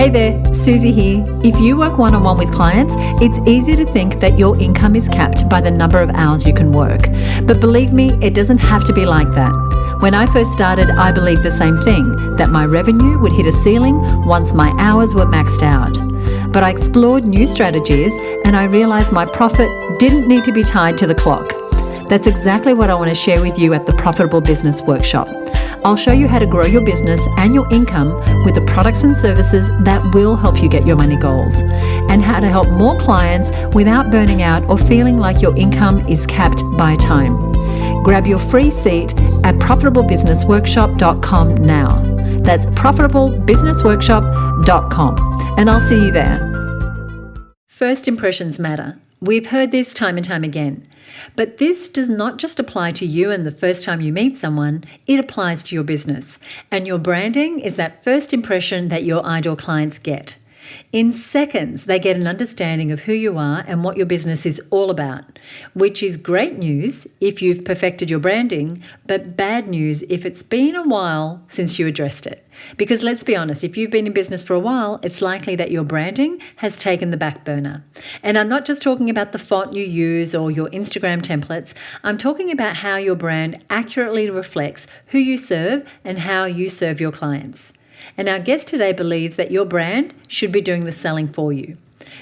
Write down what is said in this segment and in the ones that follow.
Hey there, Susie here. If you work one-on-one with clients, it's easy to think that your income is capped by the number of hours you can work. But believe me, it doesn't have to be like that. When I first started, I believed the same thing, that my revenue would hit a ceiling once my hours were maxed out. But I explored new strategies and I realized my profit didn't need to be tied to the clock. That's exactly what I want to share with you at the Profitable Business Workshop. I'll show you how to grow your business and your income with the products and services that will help you get your money goals, and how to help more clients without burning out or feeling like your income is capped by time. Grab your free seat at profitablebusinessworkshop.com now. That's profitablebusinessworkshop.com, and I'll see you there. First impressions matter. We've heard this time and time again. But this does not just apply to you and the first time you meet someone, it applies to your business. And your branding is that first impression that your ideal clients get. In seconds, they get an understanding of who you are and what your business is all about, which is great news if you've perfected your branding, but bad news if it's been a while since you addressed it. Because let's be honest, if you've been in business for a while, it's likely that your branding has taken the back burner. And I'm not just talking about the font you use or your Instagram templates. I'm talking about how your brand accurately reflects who you serve and how you serve your clients. And our guest today believes that your brand should be doing the selling for you.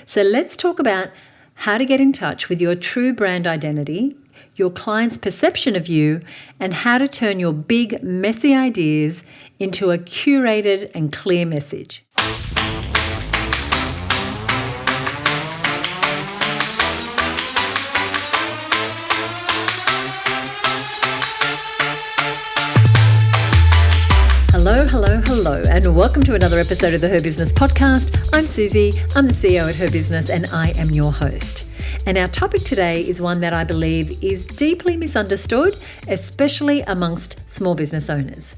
So let's talk about how to get in touch with your true brand identity, your client's perception of you, and how to turn your big, messy ideas into a curated and clear message. Hello, and welcome to another episode of the Her Business Podcast. I'm Susie, I'm the CEO at Her Business, and I am your host. And our topic today is one that I believe is deeply misunderstood, especially amongst small business owners.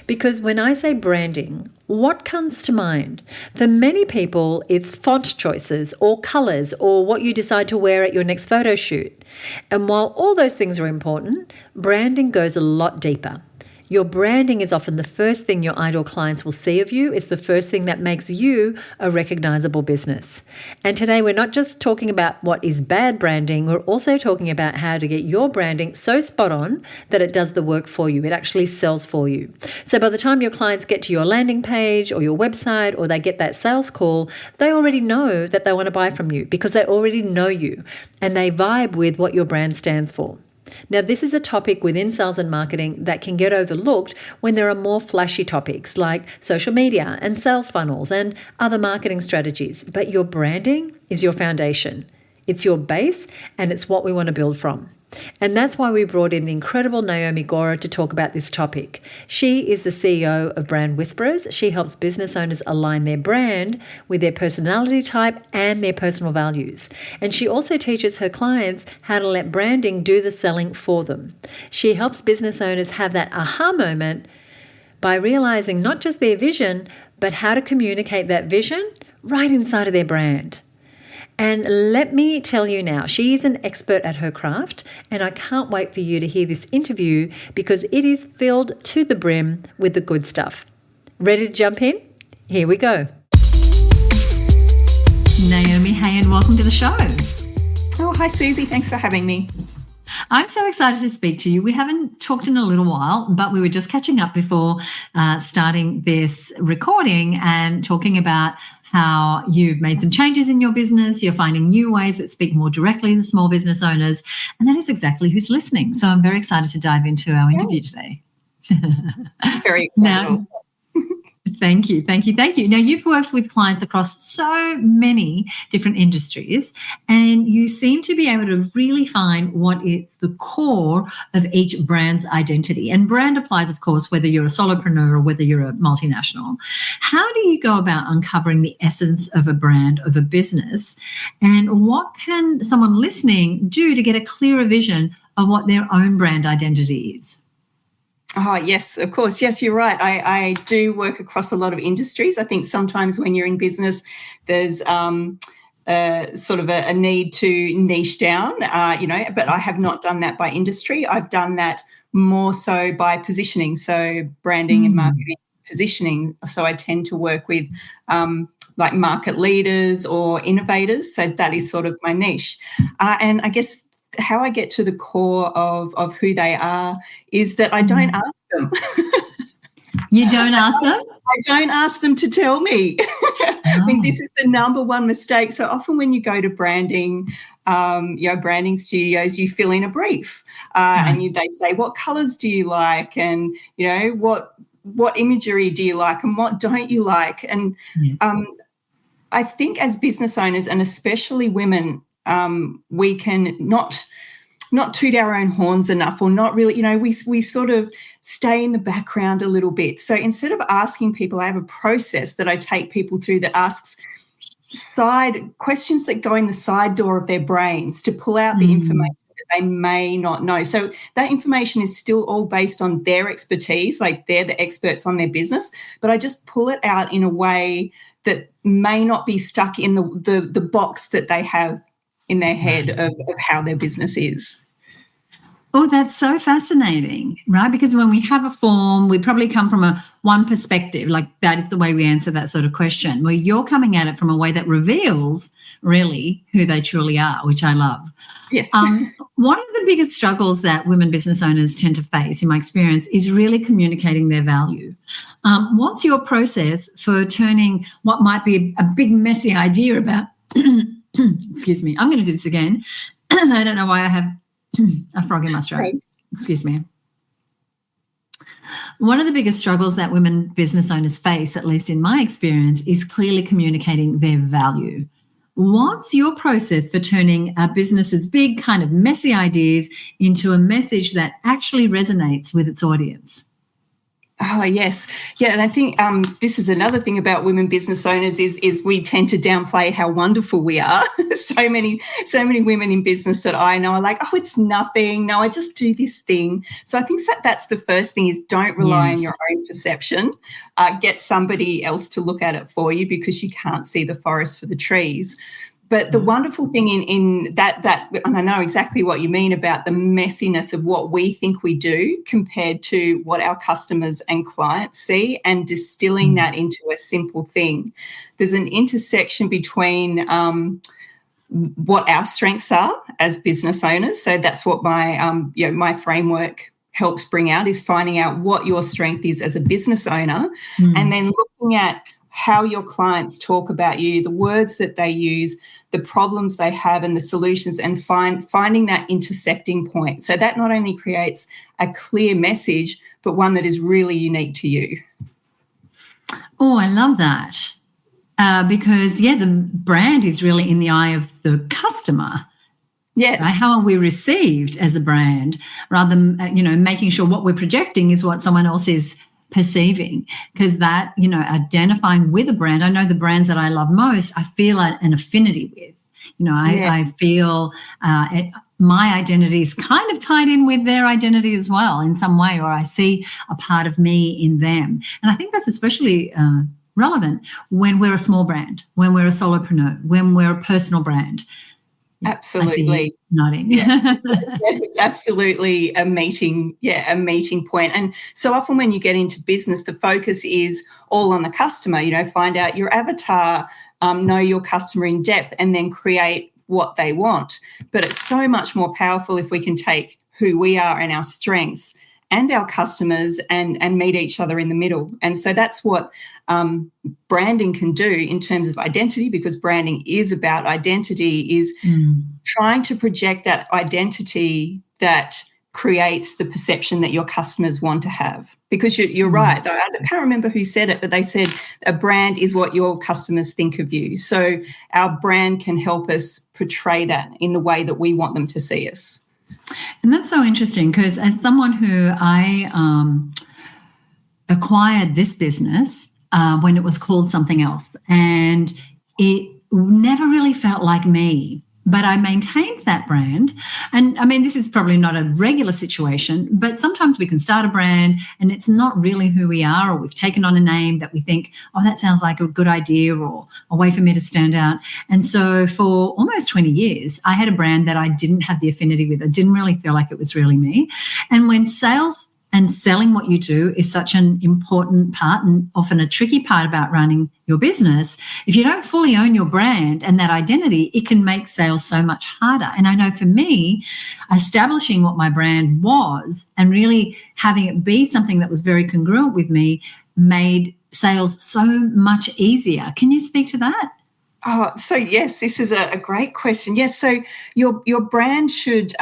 Because when I say branding, what comes to mind? For many people, it's font choices or colours or what you decide to wear at your next photo shoot. And while all those things are important, branding goes a lot deeper. Your branding is often the first thing your ideal clients will see of you. It's the first thing that makes you a recognizable business. And today we're not just talking about what is bad branding, we're also talking about how to get your branding so spot on that it does the work for you. It actually sells for you. So by the time your clients get to your landing page or your website or they get that sales call, they already know that they want to buy from you because they already know you and they vibe with what your brand stands for. Now, this is a topic within sales and marketing that can get overlooked when there are more flashy topics like social media and sales funnels and other marketing strategies. But your branding is your foundation. It's your base and it's what we want to build from. And that's why we brought in the incredible Naomi Gora to talk about this topic. She is the CEO of Brand Whisperers. She helps business owners align their brand with their personality type and their personal values. And she also teaches her clients how to let branding do the selling for them. She helps business owners have that aha moment by realizing not just their vision, but how to communicate that vision right inside of their brand. And let me tell you now, she is an expert at her craft, and I can't wait for you to hear this interview because it is filled to the brim with the good stuff. Ready to jump in? Here we go. Naomi, hey, and welcome to the show. Oh, hi, Susie. Thanks for having me. I'm so excited to speak to you. We haven't talked in a little while, but we were just catching up before starting this recording and talking about how you've made some changes in your business. You're finding new ways that speak more directly to small business owners. And that is exactly who's listening. So I'm very excited to dive into our interview today. Very excited. Now, Thank you. Now, you've worked with clients across so many different industries, and you seem to be able to really find what is the core of each brand's identity. And brand applies, of course, whether you're a solopreneur or whether you're a multinational. How do you go about uncovering the essence of a brand, of a business? And what can someone listening do to get a clearer vision of what their own brand identity is? Oh, yes, of course. Yes, you're right. I do work across a lot of industries. I think sometimes when you're in business, there's sort of a need to niche down, but I have not done that by industry. I've done that more so by positioning, so branding and marketing positioning. So I tend to work with like market leaders or innovators. So that is sort of my niche. And I guess how I get to the core of who they are is that I don't ask them. You don't ask them? I don't ask them to tell me. I think this is the number one mistake. So often when you go to branding, branding studios, you fill in a brief and they say, what colours do you like? And, what imagery do you like and what don't you like? And I think as business owners, and especially women, we can not toot our own horns enough, or not really, we sort of stay in the background a little bit. So instead of asking people, I have a process that I take people through that asks side questions that go in the side door of their brains to pull out the information that they may not know. So that information is still all based on their expertise, like they're the experts on their business, but I just pull it out in a way that may not be stuck in the box that they have in their head of how their business is. Oh, that's so fascinating, right? Because when we have a form, we probably come from one perspective, like that is the way we answer that sort of question, where you're coming at it from a way that reveals really who they truly are, which I love. Yes. One of the biggest struggles that women business owners tend to face, in my experience, is really communicating their value. What's your process for turning what might be a big, messy idea about, excuse me, I'm going to do this again. I don't know why I have a frog in my throat. Right. Excuse me. One of the biggest struggles that women business owners face, at least in my experience, is clearly communicating their value. What's your process for turning a business's big kind of messy ideas into a message that actually resonates with its audience? Oh, yes. Yeah, and I think this is another thing about women business owners is we tend to downplay how wonderful we are. So many women in business that I know are like, oh, it's nothing. No, I just do this thing. So I think that's the first thing is don't rely on your own perception. Get somebody else to look at it for you because you can't see the forest for the trees. But the wonderful thing in that, and I know exactly what you mean about the messiness of what we think we do compared to what our customers and clients see, and distilling that into a simple thing. There's an intersection between what our strengths are as business owners. So that's what my framework helps bring out, is finding out what your strength is as a business owner, and then looking at how your clients talk about you, the words that they use, the problems they have and the solutions, and finding that intersecting point. So that not only creates a clear message, but one that is really unique to you. Oh, I love that. Because, the brand is really in the eye of the customer. Yes. Right? How are we received as a brand, rather than, making sure what we're projecting is what someone else is perceiving, because that, identifying with a brand, I know the brands that I love most, I feel an affinity with, I feel my identity is kind of tied in with their identity as well in some way, or I see a part of me in them. And I think that's especially relevant when we're a small brand, when we're a solopreneur, when we're a personal brand. Absolutely. Nodding. Yes, it's absolutely a meeting point. And so often when you get into business, the focus is all on the customer, find out your avatar, know your customer in depth, and then create what they want. But it's so much more powerful if we can take who we are and our strengths and our customers and meet each other in the middle. And so that's what branding can do in terms of identity, because branding is about identity, is trying to project that identity that creates the perception that your customers want to have. Because you're right. I can't remember who said it, but they said a brand is what your customers think of you. So our brand can help us portray that in the way that we want them to see us. And that's so interesting, because as someone who I acquired this business when it was called something else, and it never really felt like me, but I maintained that brand. And I mean, this is probably not a regular situation, but sometimes we can start a brand and it's not really who we are, or we've taken on a name that we think, oh, that sounds like a good idea, or a way for me to stand out. And so for almost 20 years, I had a brand that I didn't have the affinity with. I didn't really feel like it was really me. And when sales and selling what you do is such an important part and often a tricky part about running your business. If you don't fully own your brand and that identity, it can make sales so much harder. And I know for me, establishing what my brand was and really having it be something that was very congruent with me made sales so much easier. Can you speak to that? Oh, so yes, this is a great question. Yes, so your brand should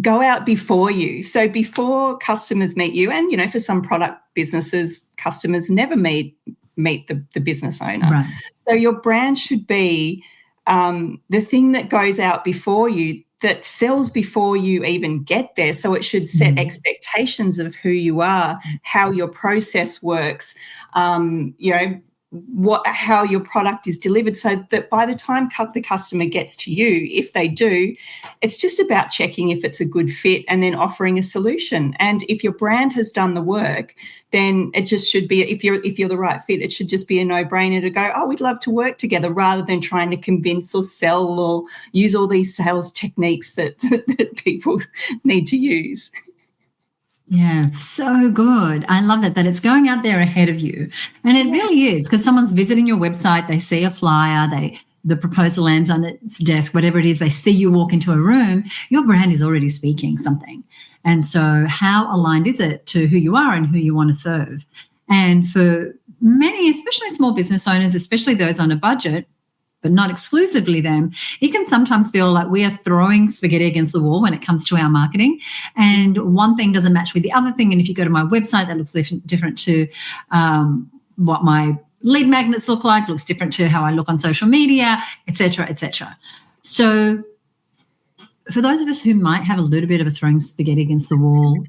go out before you. So before customers meet you, and for some product businesses, customers never meet the business owner. Right. So your brand should be the thing that goes out before you, that sells before you even get there. So it should set expectations of who you are, how your process works, how your product is delivered, so that by the time the customer gets to you, if they do, it's just about checking if it's a good fit and then offering a solution. And if your brand has done the work, then it just should be, if you're the right fit, it should just be a no-brainer to go, oh, we'd love to work together, rather than trying to convince or sell or use all these sales techniques that people need to use. Yeah, so good. I love that it's going out there ahead of you. And it really is, because someone's visiting your website, they see a flyer, the proposal lands on its desk, whatever it is, they see you walk into a room, your brand is already speaking something. And so how aligned is it to who you are and who you want to serve? And for many, especially small business owners, especially those on a budget, but not exclusively them, it can sometimes feel like we are throwing spaghetti against the wall when it comes to our marketing. And one thing doesn't match with the other thing. And if you go to my website, that looks different to what my lead magnets look like, looks different to how I look on social media, et cetera, et cetera. So for those of us who might have a little bit of a throwing spaghetti against the wall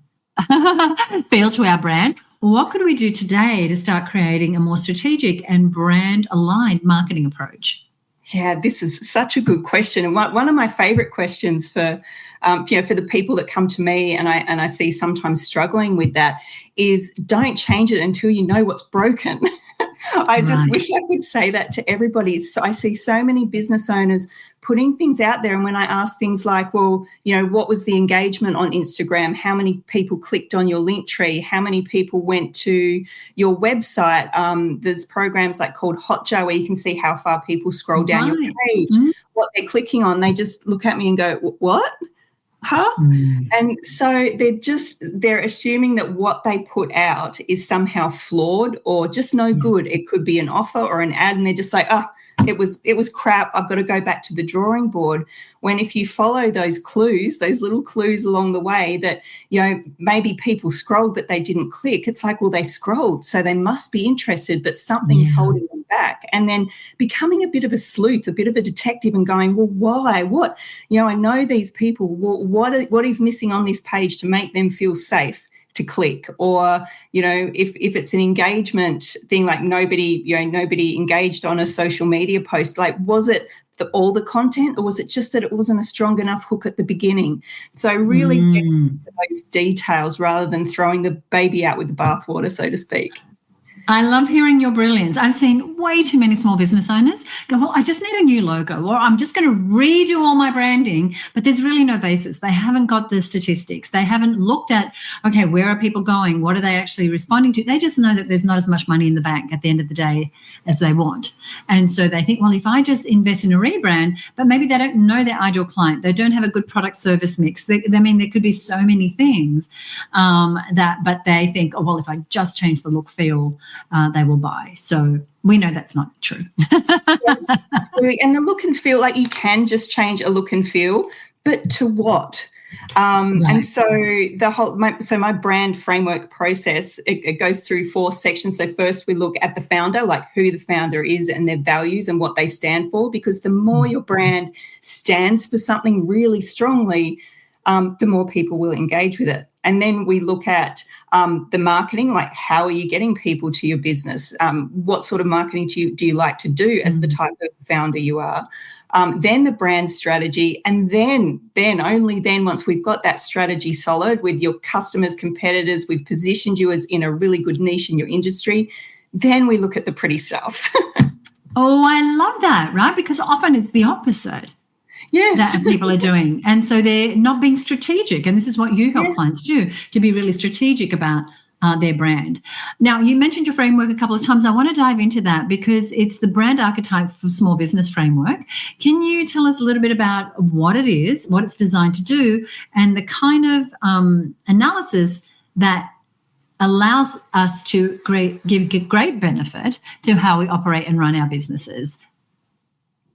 feel to our brand, what could we do today to start creating a more strategic and brand-aligned marketing approach? Yeah, this is such a good question, and one of my favourite questions for the people that come to me, and I see sometimes struggling with that, is don't change it until you know what's broken. I just wish I could say that to everybody. So I see so many business owners putting things out there, and when I ask things like, well, what was the engagement on Instagram? How many people clicked on your link tree? How many people went to your website? There's programs called Hotjar where you can see how far people scroll down your page, what they're clicking on. They just look at me and go, what? Huh? And so they're assuming that what they put out is somehow flawed or just no good. It could be an offer or an ad, and they're just like, it was crap. I've got to go back to the drawing board. When if you follow those clues, those little clues along the way that, maybe people scrolled but they didn't click, it's like, well, they scrolled, so they must be interested, but something's holding them back. And then becoming a bit of a sleuth, a bit of a detective, and going, well, why? What? I know these people. What is missing on this page to make them feel safe to click? Or if it's an engagement thing, like nobody engaged on a social media post, like, was it all the content, or was it just that it wasn't a strong enough hook at the beginning? So really get into those details rather than throwing the baby out with the bathwater, so to speak. I love hearing your brilliance. I've seen way too many small business owners go, well, I just need a new logo, or I'm just going to redo all my branding, but there's really no basis. They haven't got the statistics. They haven't looked at, okay, where are people going? What are they actually responding to? They just know that there's not as much money in the bank at the end of the day as they want. And so they think, well, if I just invest in a rebrand, but maybe they don't know their ideal client. They don't have a good product service mix. There could be so many things but they think, oh, well, if I just change the look, feel, they will buy. So we know that's not true. Yes, absolutely. And the look and feel, like, you can just change a look and feel, but to what? And so my brand framework process, it goes through 4 sections. So first we look at the founder, like who the founder is and their values and what they stand for, because the more your brand stands for something really strongly, the more people will engage with it. And then we look at the marketing, like how are you getting people to your business? What sort of marketing do you like to do as the type of founder you are? Then the brand strategy, and then only then, once we've got that strategy solid with your customers, competitors, we've positioned you as in a really good niche in your industry, then we look at the pretty stuff. Oh, I love that, right? Because often it's the opposite. Yes. that people are doing. And so they're not being strategic. And this is what you help clients do, to be really strategic about their brand. Now, you mentioned your framework a couple of times. I want to dive into that because it's the brand archetypes for small business framework. Can you tell us a little bit about what it is, what it's designed to do, and the kind of analysis that allows us to give great benefit to how we operate and run our businesses?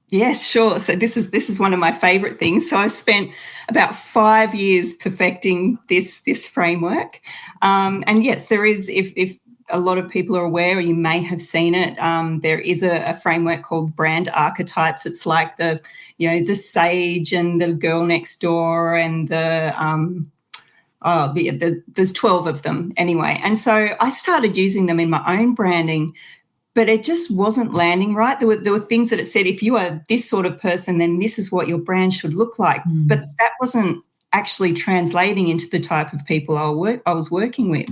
Yes, sure. So this is one of my favorite things. So I spent about 5 years perfecting this framework. And yes, there is, if a lot of people are aware, or you may have seen it, there is a framework called brand archetypes. It's like the sage and the girl next door and there's 12 of them anyway. And so I started using them in my own branding, but it just wasn't landing right. There were things that it said, if you are this sort of person, then this is what your brand should look like. But that wasn't actually translating into the type of people I was working with.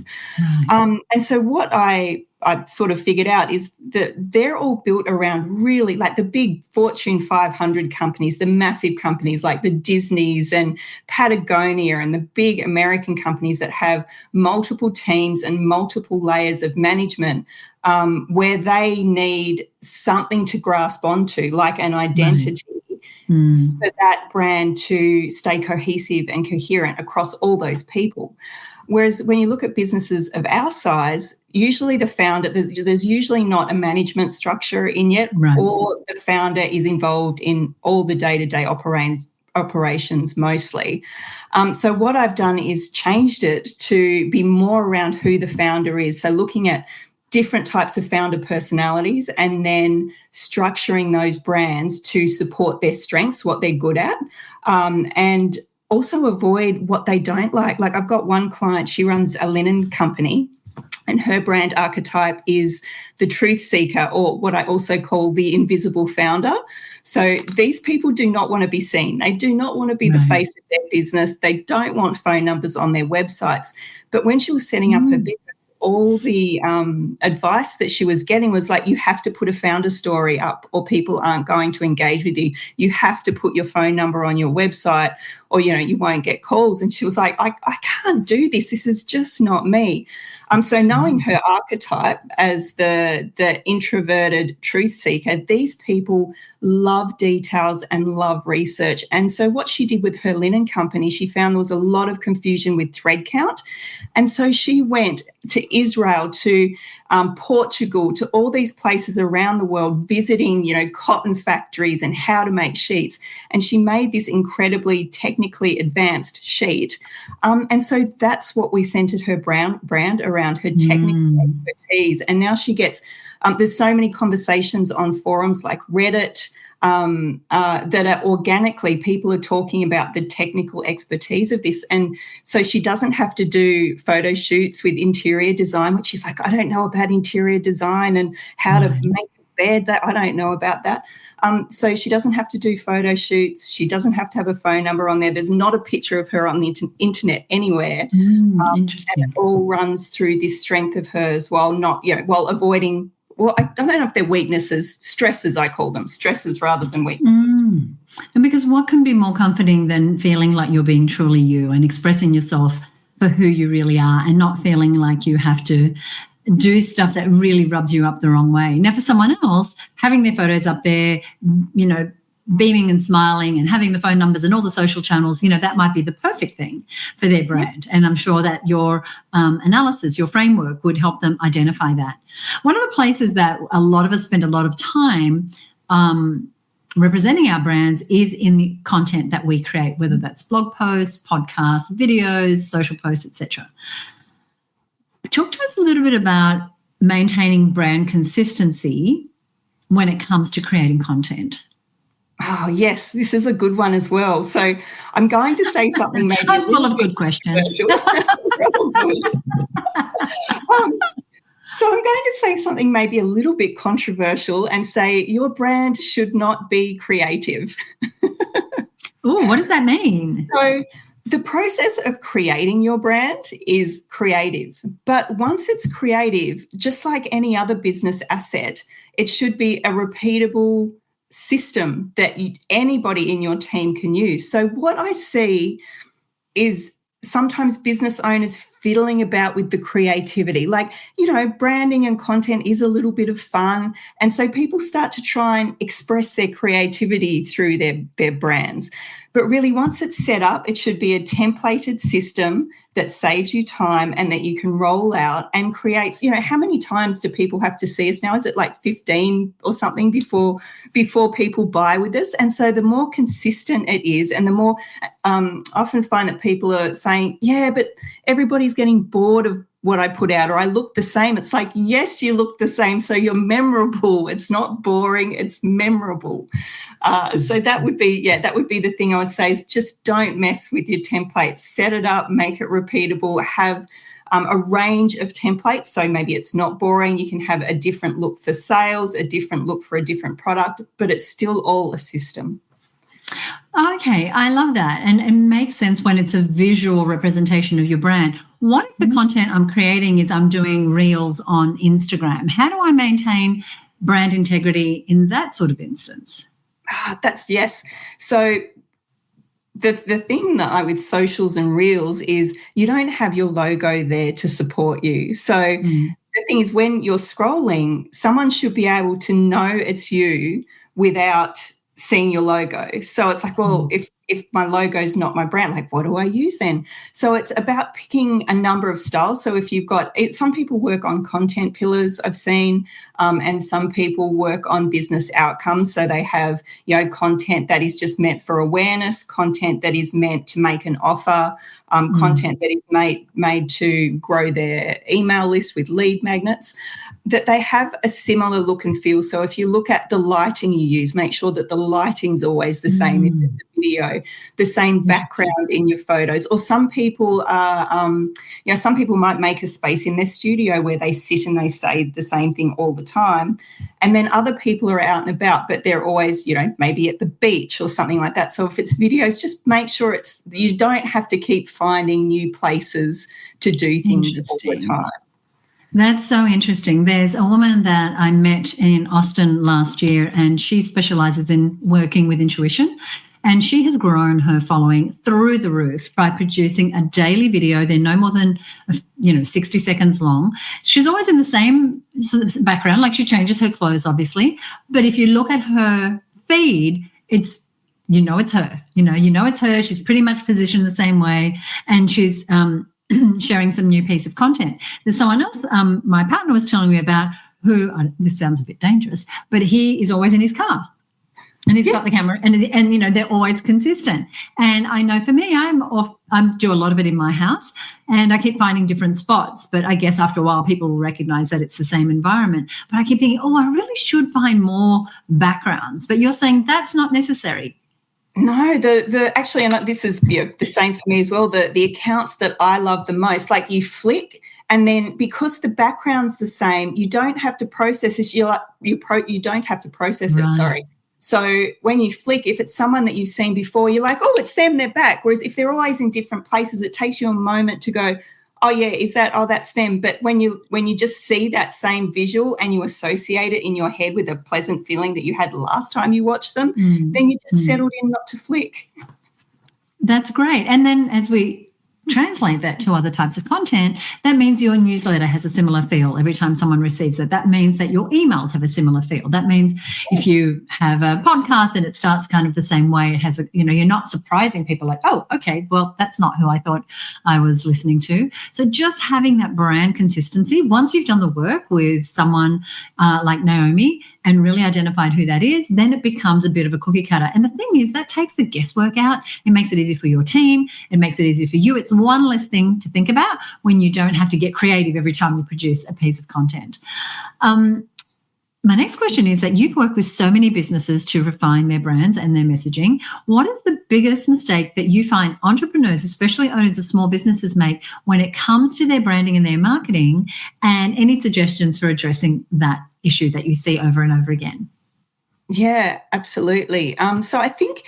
Right. And so what I sort of figured out is that they're all built around really like the big Fortune 500 companies, the massive companies like the Disneys and Patagonia and the big American companies that have multiple teams and multiple layers of management, where they need something to grasp onto, like an identity. For that brand to stay cohesive and coherent across all those people. Whereas when you look at businesses of our size, usually the founder, there's usually not a management structure in yet, or the founder is involved in all the day-to-day operations mostly. So what I've done is changed it to be more around who the founder is. So looking at different types of founder personalities and then structuring those brands to support their strengths, what they're good at, and also avoid what they don't like. Like I've got one client, she runs a linen company, and her brand archetype is the truth seeker, or what I also call the invisible founder. So these people do not want to be seen. They do not want to be the face of their business. They don't want phone numbers on their websites. But when she was setting up her business, all the advice that she was getting was like, you have to put a founder story up or people aren't going to engage with you. You have to put your phone number on your website or, you won't get calls. And she was like, I can't do this. This is just not me. So knowing her archetype as the introverted truth seeker, these people love details and love research. And so what she did with her linen company, she found there was a lot of confusion with thread count. And so she went to Israel, to Portugal, to all these places around the world, visiting, cotton factories and how to make sheets. And she made this incredibly technically advanced sheet. And so that's what we centered her brand around, her technical expertise. And now she gets, there's so many conversations on forums like Reddit, that are organically, people are talking about the technical expertise of this. And so she doesn't have to do photo shoots with interior design, which she's like, I don't know about interior design and how to make a bed, that I don't know about that. So she doesn't have to do photo shoots. She doesn't have to have a phone number on there. There's not a picture of her on the internet anywhere. Interesting. And it all runs through this strength of hers while while avoiding, well, I don't know if they're weaknesses, stresses, I call them, stresses rather than weaknesses. And because what can be more comforting than feeling like you're being truly you and expressing yourself for who you really are and not feeling like you have to do stuff that really rubs you up the wrong way. Now, for someone else, having their photos up there, beaming and smiling and having the phone numbers and all the social channels, that might be the perfect thing for their brand. And I'm sure that your analysis, your framework would help them identify that. One of the places that a lot of us spend a lot of time representing our brands is in the content that we create, whether that's blog posts, podcasts, videos, social posts, etc. Talk to us a little bit about maintaining brand consistency when it comes to creating content. Oh, yes, this is a good one as well. So I'm going to say something maybe I'm full of good questions. So I'm going to say something maybe a little bit controversial and say your brand should not be creative. Oh, what does that mean? So the process of creating your brand is creative. But once it's creative, just like any other business asset, it should be a repeatable system that anybody in your team can use. So what I see is sometimes business owners fiddling about with the creativity. Like, branding and content is a little bit of fun. And so people start to try and express their creativity through their brands. But really, once it's set up, it should be a templated system that saves you time and that you can roll out and creates, how many times do people have to see us now? Is it like 15 or something before people buy with us? And so the more consistent it is, and the more often find that people are saying, yeah, but everybody's getting bored of what I put out, or I look the same. It's like, yes, you look the same, so you're memorable. It's not boring, it's memorable. So that would be the thing I would say, is just don't mess with your templates. Set it up, make it repeatable, have a range of templates. So maybe it's not boring. You can have a different look for sales, a different look for a different product, but it's still all a system. Okay, I love that. And it makes sense when it's a visual representation of your brand. What if the content I'm creating is I'm doing reels on Instagram? How do I maintain brand integrity in that sort of instance? Yes. So the thing that with socials and reels is you don't have your logo there to support you. So the thing is, when you're scrolling, someone should be able to know it's you without seeing your logo. So it's like, well, if my logo is not my brand, like, what do I use then? So it's about picking a number of styles. So if you've got some people work on content pillars, I've seen, and some people work on business outcomes. So they have, content that is just meant for awareness, content that is meant to make an offer, content that is made to grow their email list with lead magnets, that they have a similar look and feel. So if you look at the lighting you use, make sure that the lighting's always the same if it's a video, the same background in your photos. Or some people are, some people might make a space in their studio where they sit and they say the same thing all the time. And then other people are out and about, but they're always, maybe at the beach or something like that. So if it's videos, just make sure you don't have to keep finding new places to do things all the time. That's so interesting. There's a woman that I met in Austin last year, and she specializes in working with intuition. And she has grown her following through the roof by producing a daily video. They're no more than, 60 seconds long. She's always in the same sort of background, like she changes her clothes, obviously. But if you look at her feed, it's it's her. It's her. She's pretty much positioned the same way, and she's sharing some new piece of content. There's someone else my partner was telling me about who, this sounds a bit dangerous, but he is always in his car. And he's got the camera, and they're always consistent. And I know for me, I do a lot of it in my house, and I keep finding different spots. But I guess after a while, people will recognize that it's the same environment. But I keep thinking, I really should find more backgrounds. But you're saying that's not necessary. No, actually, and this is the same for me as well. The accounts that I love the most, like you flick, and then because the background's the same, you don't have to process it. You don't have to process it. Sorry. So when you flick, if it's someone that you've seen before, you're like, oh, it's them, they're back. Whereas if they're always in different places, it takes you a moment to go, oh yeah, that's them. But when you just see that same visual and you associate it in your head with a pleasant feeling that you had last time you watched them, then you just settled in not to flick. That's great. And then as we translate that to other types of content, that means your newsletter has a similar feel every time someone receives it. That means that your emails have a similar feel. That means if you have a podcast and it starts kind of the same way, it has you're not surprising people like, oh, okay, well, that's not who I thought I was listening to. So just having that brand consistency, once you've done the work with someone like Naomi and really identified who that is, then it becomes a bit of a cookie cutter. And the thing is, that takes the guesswork out. It makes it easy for your team. It makes it easy for you. It's one less thing to think about when you don't have to get creative every time you produce a piece of content. My next question is that you've worked with so many businesses to refine their brands and their messaging. What is the biggest mistake that you find entrepreneurs, especially owners of small businesses, make when it comes to their branding and their marketing, and any suggestions for addressing that issue that you see over and over again? Yeah, absolutely. So I think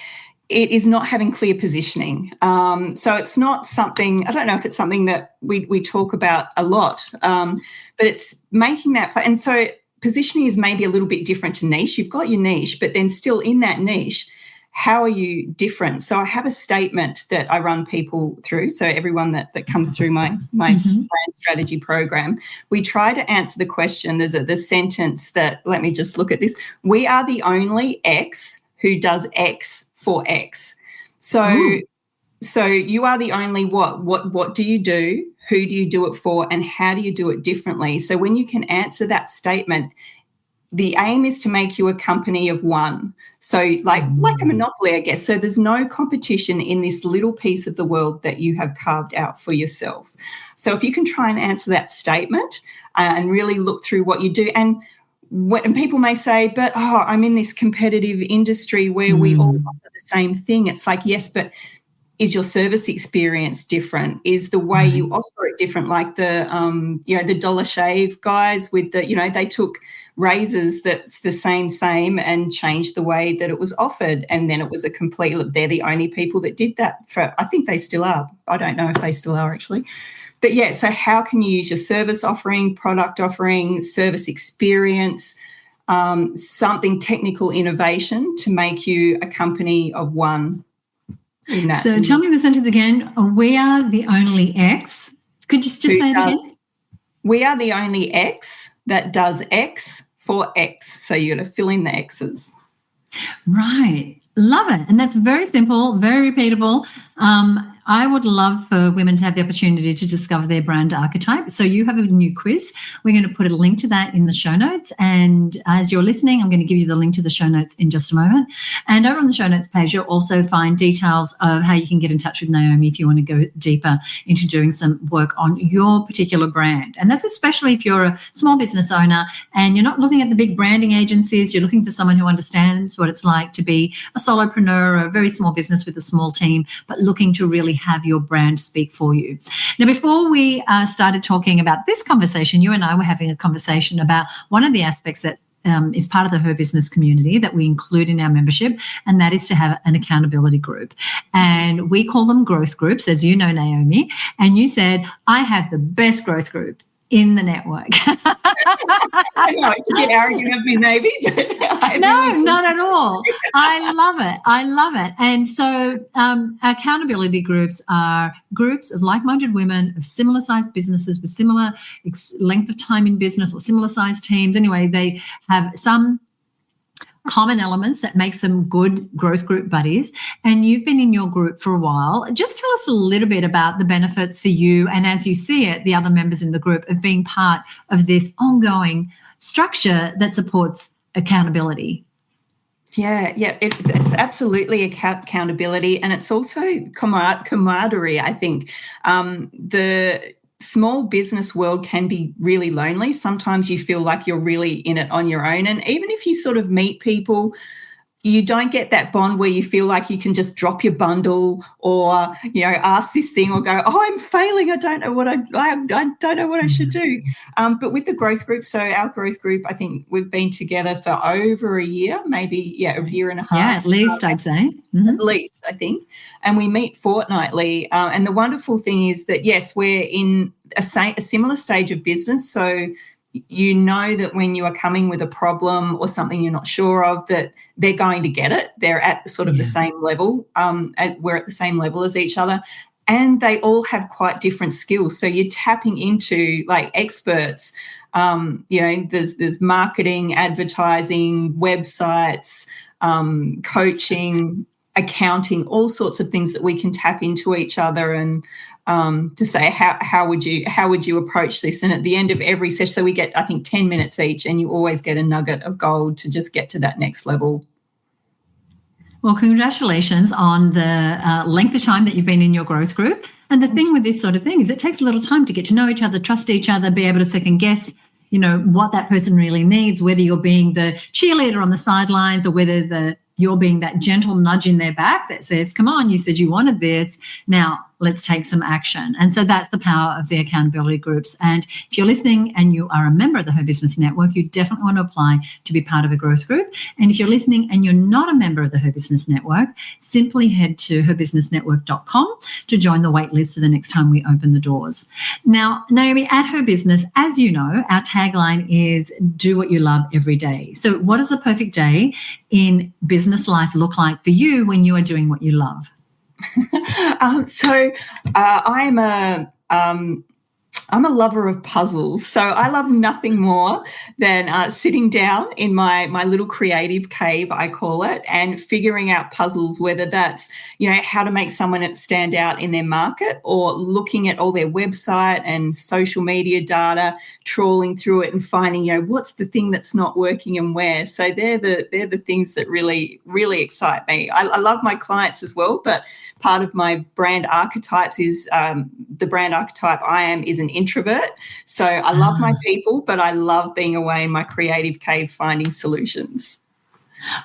it is not having clear positioning. So it's not something, I don't know if it's something that we talk about a lot, but it's making that play. And so positioning is maybe a little bit different to niche. You've got your niche, but then still in that niche, how are you different? So I have a statement that I run people through. So everyone that comes through my brand strategy program, we try to answer the question. There's the sentence that, let me just look at this. We are the only X who does X for X. So you are the only what do you do? Who do you do it for? And how do you do it differently? So when you can answer that statement, the aim is to make you a company of one. So like a monopoly, I guess. So there's no competition in this little piece of the world that you have carved out for yourself. So if you can try and answer that statement and really look through what you do, and people may say, but I'm in this competitive industry where we all offer the same thing. It's like, yes, but is your service experience different? Is the way you offer it different? Like the Dollar Shave guys with they took razors that's the same and changed the way that it was offered. And then it was they're the only people that did that. I think they still are. I don't know if they still are actually. But yeah, so how can you use your service offering, product offering, service experience, something technical innovation to make you a company of one? So tell me the sentence again. We are the only X. Could you just say it again? We are the only X that does X for X. So you got to fill in the X's. Right. Love it. And that's very simple, very repeatable. I would love for women to have the opportunity to discover their brand archetype. So you have a new quiz. We're going to put a link to that in the show notes. And as you're listening, I'm going to give you the link to the show notes in just a moment. And over on the show notes page, you'll also find details of how you can get in touch with Naomi if you want to go deeper into doing some work on your particular brand. And that's especially if you're a small business owner and you're not looking at the big branding agencies. You're looking for someone who understands what it's like to be a solopreneur or a very small business with a small team, but looking to really have your brand speak for you. Now, before we started talking about this conversation, you and I were having a conversation about one of the aspects that is part of the Her Business community that we include in our membership, and that is to have an accountability group. And we call them growth groups, as you know, Naomi. And you said, I have the best growth group in the network. I know it's a bit arrogant of me, maybe, but no, not at all. I love it. And so accountability groups are groups of like-minded women of similar-sized businesses with similar length of time in business or similar-sized teams. Anyway, they have some common elements that makes them good growth group buddies. And you've been in your group for a while. Just tell us a little bit about the benefits for you and, as you see it, the other members in the group of being part of this ongoing structure that supports accountability. Yeah, it's absolutely accountability, and it's also camaraderie, I think. The small business world can be really lonely. Sometimes you feel like you're really in it on your own. And even if you sort of meet people, you don't get that bond where you feel like you can just drop your bundle or, ask this thing or go, I'm failing. I don't know what I don't know what I should do. But with the growth group, so our growth group, I think we've been together for over a year, maybe, a year and a half. Yeah, at least I'd say. Mm-hmm. At least, I think. And we meet fortnightly. And the wonderful thing is that, yes, we're in a similar stage of business. So you know that when you are coming with a problem or something you're not sure of, that they're going to get it. They're at sort of the same level. We're at the same level as each other. And they all have quite different skills. So you're tapping into like experts. There's marketing, advertising, websites, coaching, accounting, all sorts of things that we can tap into each other and to say how would you approach this. And at the end of every session, so we get, I think, 10 minutes each, and you always get a nugget of gold to just get to that next level. Well, congratulations on the length of time that you've been in your growth group. And the thing with this sort of thing is it takes a little time to get to know each other, trust each other, be able to second guess, what that person really needs, whether you're being the cheerleader on the sidelines or whether you're being that gentle nudge in their back that says, come on, you said you wanted this. Now, let's take some action. And so that's the power of the accountability groups. And if you're listening and you are a member of the Her Business Network, you definitely want to apply to be part of a growth group. And if you're listening and you're not a member of the Her Business Network, simply head to herbusinessnetwork.com to join the wait list for the next time we open the doors. Now, Naomi, at Her Business, as you know, our tagline is do what you love every day. So what does a perfect day in business life look like for you when you are doing what you love? I'm a lover of puzzles. So I love nothing more than sitting down in my little creative cave, I call it, and figuring out puzzles, whether that's, how to make someone stand out in their market, or looking at all their website and social media data, trawling through it and finding, what's the thing that's not working and where. So they're the things that really, really excite me. I love my clients as well, but part of my brand archetypes is the brand archetype I am is an introvert. So I love my people, but I love being away in my creative cave finding solutions.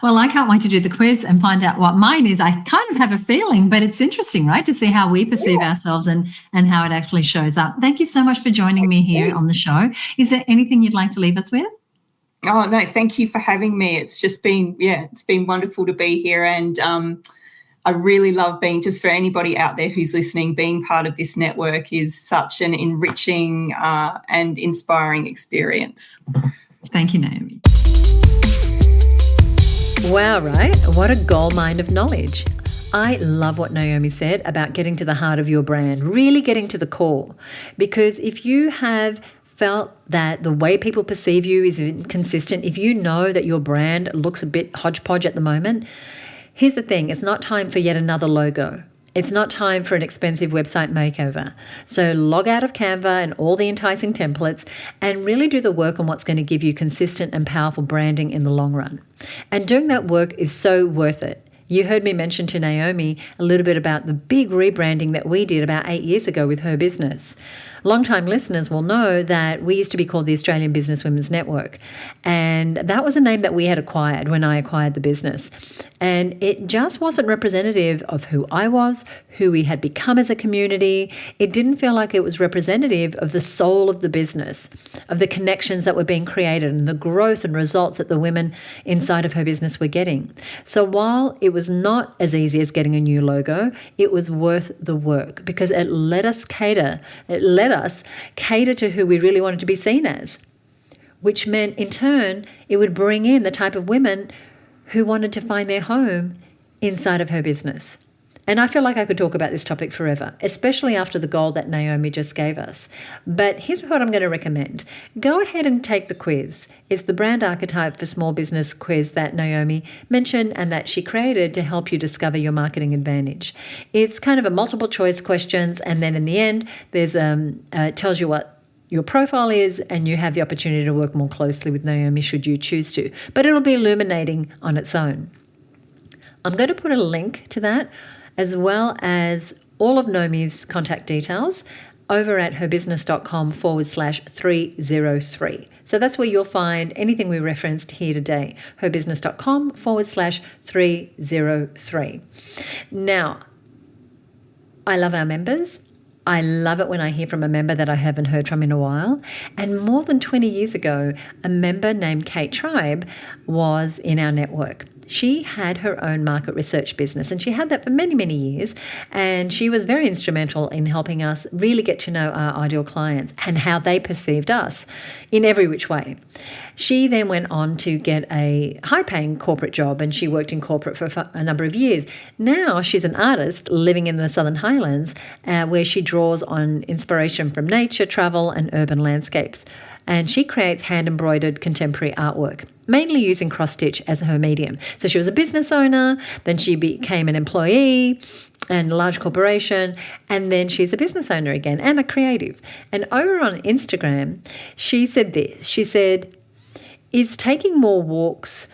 Well, I can't wait to do the quiz and find out what mine is. I kind of have a feeling, but it's interesting, right, to see how we perceive ourselves and how it actually shows up. Thank you so much for joining me here on the show. Is there anything you'd like to leave us with? Oh, no, thank you for having me. It's just been, it's been wonderful to be here. And I really love being, just for anybody out there who's listening, being part of this network is such an enriching and inspiring experience. Thank you, Naomi. Wow, right? What a goldmine of knowledge. I love what Naomi said about getting to the heart of your brand, really getting to the core. Because if you have felt that the way people perceive you is inconsistent, if you know that your brand looks a bit hodgepodge at the moment, here's the thing, it's not time for yet another logo. It's not time for an expensive website makeover. So log out of Canva and all the enticing templates and really do the work on what's going to give you consistent and powerful branding in the long run. And doing that work is so worth it. You heard me mention to Naomi a little bit about the big rebranding that we did about 8 years ago with Her Business. Long-time listeners will know that we used to be called the Australian Business Women's Network, and that was a name that we had acquired when I acquired the business. And it just wasn't representative of who I was, who we had become as a community. It didn't feel like it was representative of the soul of the business, of the connections that were being created and the growth and results that the women inside of Her Business were getting. So while it was not as easy as getting a new logo, it was worth the work because it let us cater to who we really wanted to be seen as, which meant in turn it would bring in the type of women who wanted to find their home inside of Her Business. And I feel like I could talk about this topic forever, especially after the goal that Naomi just gave us. But here's what I'm going to recommend. Go ahead and take the quiz. It's the Brand Archetype for Small Business quiz that Naomi mentioned and that she created to help you discover your marketing advantage. It's kind of a multiple choice questions, and then in the end, there's tells you what your profile is, and you have the opportunity to work more closely with Naomi should you choose to. But it'll be illuminating on its own. I'm going to put a link to that, as well as all of Naomi's contact details over at herbusiness.com/303. So that's where you'll find anything we referenced here today, herbusiness.com/303. Now, I love our members. I love it when I hear from a member that I haven't heard from in a while. And more than 20 years ago, a member named Kate Tribe was in our network. She had her own market research business, and she had that for many, many years. And she was very instrumental in helping us really get to know our ideal clients and how they perceived us in every which way. She then went on to get a high-paying corporate job, and she worked in corporate for a number of years. Now she's an artist living in the Southern Highlands where she draws on inspiration from nature, travel, and urban landscapes. And she creates hand-embroidered contemporary artwork, mainly using cross-stitch as her medium. So she was a business owner, then she became an employee and a large corporation, and then she's a business owner again and a creative. And over on Instagram, she said this. She said, "Is taking more walks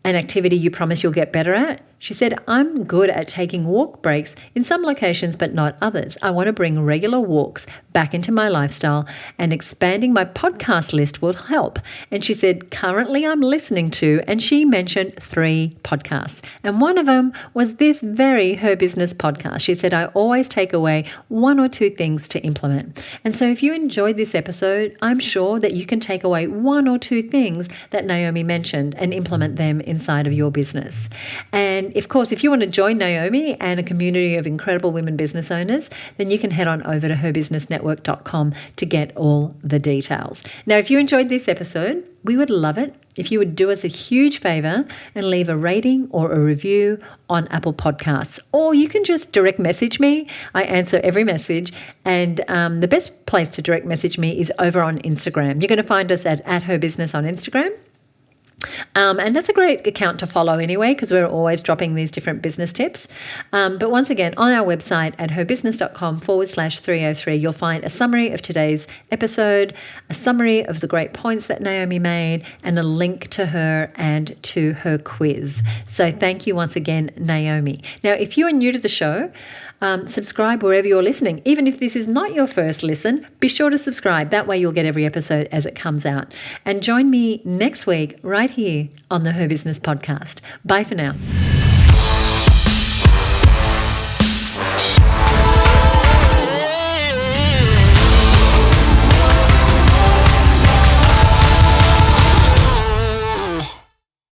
an activity you promise you'll get better at? She said, I'm good at taking walk breaks in some locations, but not others. I want to bring regular walks back into my lifestyle, and expanding my podcast list will help. And she said, currently I'm listening to, and she mentioned 3 podcasts. And one of them was this very Her Business podcast. She said, I always take away 1 or 2 things to implement. And so if you enjoyed this episode, I'm sure that you can take away 1 or 2 things that Naomi mentioned and implement them inside of your business. And of course, if you want to join Naomi and a community of incredible women business owners, then you can head on over to herbusinessnetwork.com to get all the details. Now, if you enjoyed this episode, we would love it if you would do us a huge favor and leave a rating or a review on Apple Podcasts. Or you can just direct message me. I answer every message. And the best place to direct message me is over on Instagram. You're going to find us at herbusiness on Instagram. And that's a great account to follow anyway, because we're always dropping these different business tips. But once again, on our website at herbusiness.com/303, you'll find a summary of today's episode, a summary of the great points that Naomi made, and a link to her and to her quiz. So thank you once again, Naomi. Now, if you are new to the show, subscribe wherever you're listening. Even if this is not your first listen, be sure to subscribe. That way you'll get every episode as it comes out. And join me next week right here on the Her Business podcast. Bye for now.